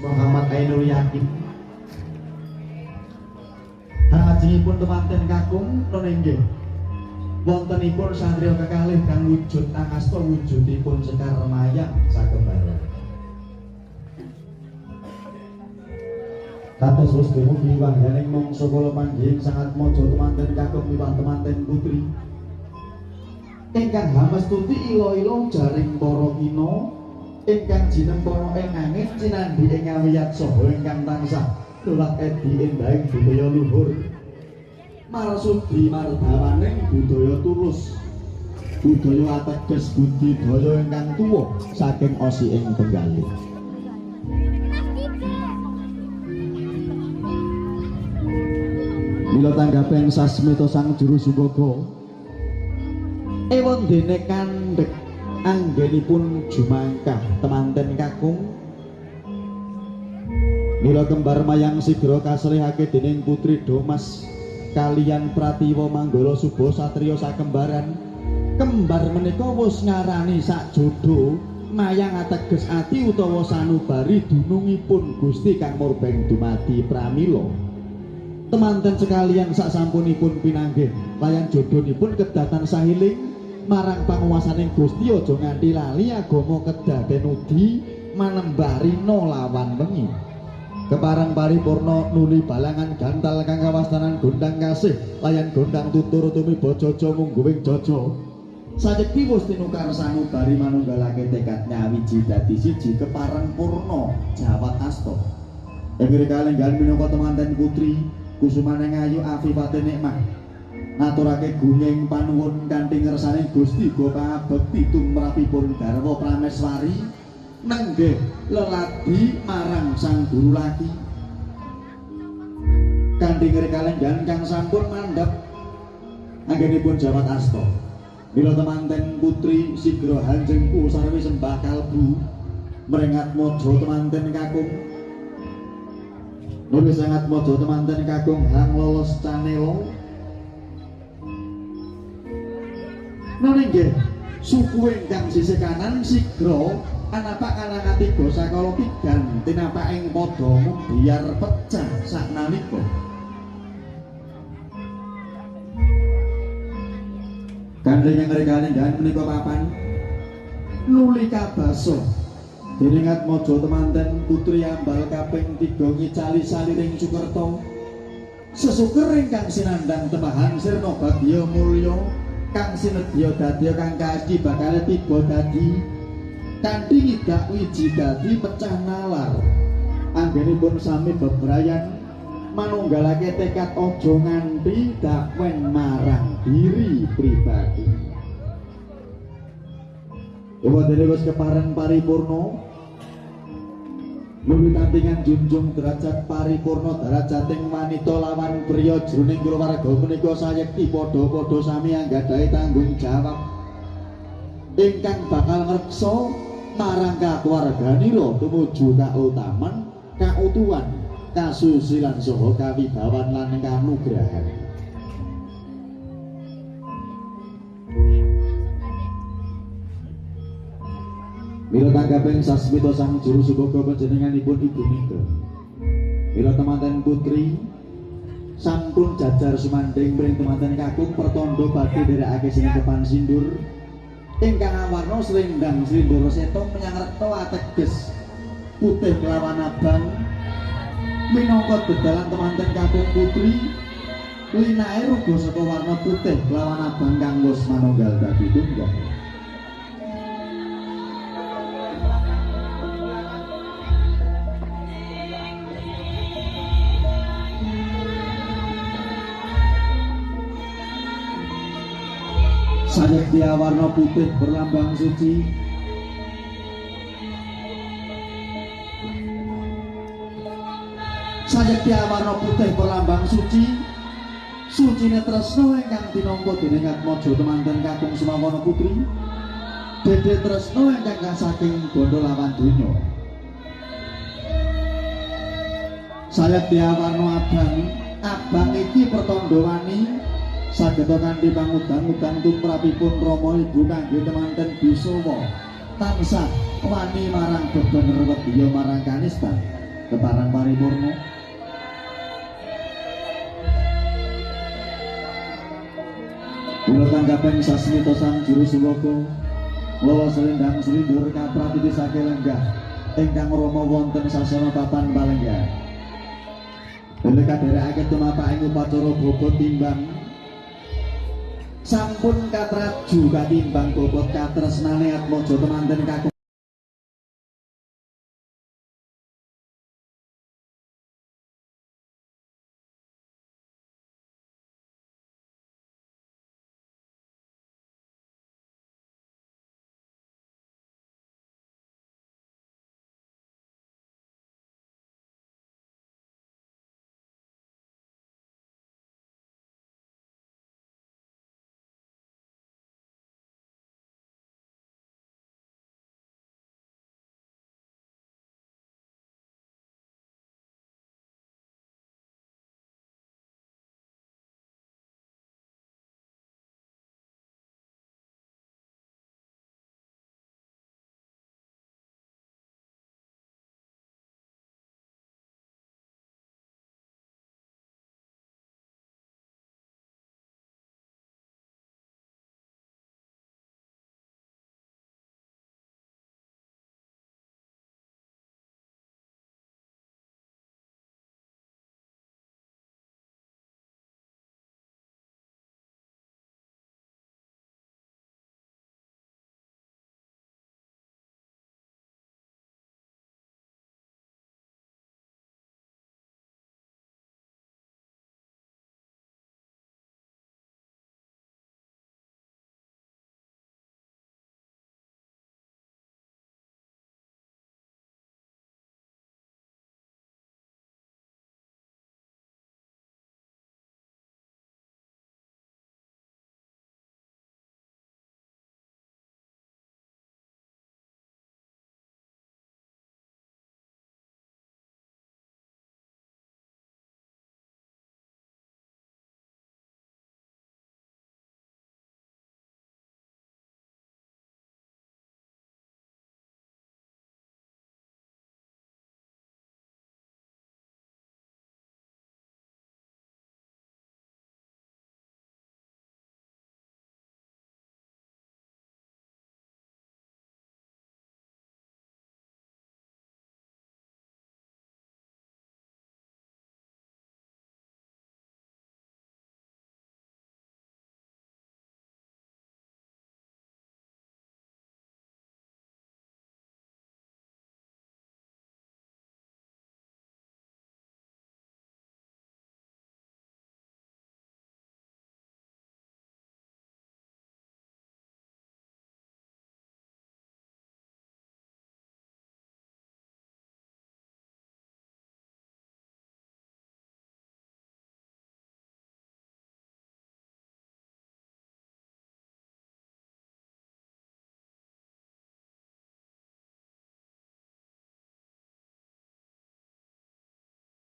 Muhammad Ainul Yakin. Hajipun temanten kakung nonenggih. Wontenipun satriya kekalih kang wujud angasta wujudipun Sekar Mayang sakembaran. Kados wis dumugi wangganing mangsa kala panggih sangat maja temanten kakung miwah temanten putri. Ingkang hamastuti ila-ila jaring para kina ingkang jinempana ing angin cinandhi ing awiyat saha ingkang tansah tulat edi endahing budaya luhur marsudi mardawaning budaya tulus budaya ateges budidaya ingkang tuwa saking osi ing penggalih. Mila tanggaping sasmita sang juru sumbaga ewon dene kandhek anggenipun jumangkah temanten kakung. Mila kembar mayang sigra kaselihake dening putri Domas kaliyan Pratiwa Manggala Suba satriya sakembaran. Kembar menika wis ngarani sak jodho mayang ateges ati utawa sanubari dunungipun Gusti kang murbeng dumadi pramila. Temanten sekalian sak sampunipun pinanggih layang jodhonipun kedatan sahiling marang panguwasaning Gusti aja nganti lali agama kedaden udi manembah rina lawan wengi. Kepareng paripurna nuli balangan gantal kang kawastanan gondang kasih layan gondang tutur tumiba jaja mungguing jaja. Sajekti wis tinukar sanubari manunggalake tekad nyawiji dadi siji kepareng purna jawat asta. Ing kalenggan minangka temanten putri kusumaning ayu afifatin nikmah ngaturake gunging panuwun kanthi ngersani Gusti go pangabekti tumrapipun garwa Prameswari nenggih leladi marang sang guru laki kanthi ngrikalenggan kang sampun mandhap anggenipun jawat asta. Mila temanten putri sigra hanjengku sarwi sembah kalbu mrengat maja temanten kakung. Nuli sangat maja temanten kakung hang lolos canela. Nggih, suku ingkang sisih kanan sigra anapak kanang atiga sakala tigan tinapaking padha biar pecah saknalika. Kanthi ngrikalenggan menika papan nuli kabasa deningat maja temanten putri ambal kaping 3 ngicali saliring Cukerta. Sesuker ingkang sinandhang tembahan sirna bagya mulya kang sinedya dadi kang kaji bakal tiba dadi kanthi ngidak wiji dadi pecah nalar. Anggenipun sami bebrayan manunggalake tekad aja nganti dakwen marang diri pribadi. Dewa dene wis kepareng paripurna nuli tantingan junjung derajat paripurna darajating wanita lawan priya jroning kulawarga menika sayekti padha-padha sami anggadhahi tanggung jawab ingkang bakal ngreksa marang kakeluarganira tumuju kautaman, kautuhan, kasusilan saha kawibawan lan kanugrahan. Mila tanggaping sasmita sang juru sumbaga panjenenganipun Ibu Nika. Mila temanten putri sampun jajar sumanding pring temanten kakung pertanda badhe nderekake sinekepan sindur ingkang awarna slendang slendara setong menyang rekta ateges putih kelawan abang minangka dedalan temanten kakung putri linake ruga saka warna putih kelawan abang kang wis manunggal dadi tunggal. Sayekti warna putih berlambang suci, sayekti warna putih berlambang suci, sucine tresna ingkang tinampa dening atmaja temanten kakung Sumawana putri, dede tresna ingkang saking bondo lawan donya. Sayekti warna abang, abang iki pertanda wani sageta kanthi pangudang-udang tumrapipun Rama Ibu kangge temanten Bisawa tansah wani marang bebener wedya marang kanistan keparang paripurna kula tanggapan sasmita sang juru suwaka wawa selendang selindur kapratiti saking lenggah ingkang rama wonten sasana papan palenggah dene kadherekake tumapaking upacara bobot timbang sampun katraju katimbang bobot katresnane atmaja temanten kakung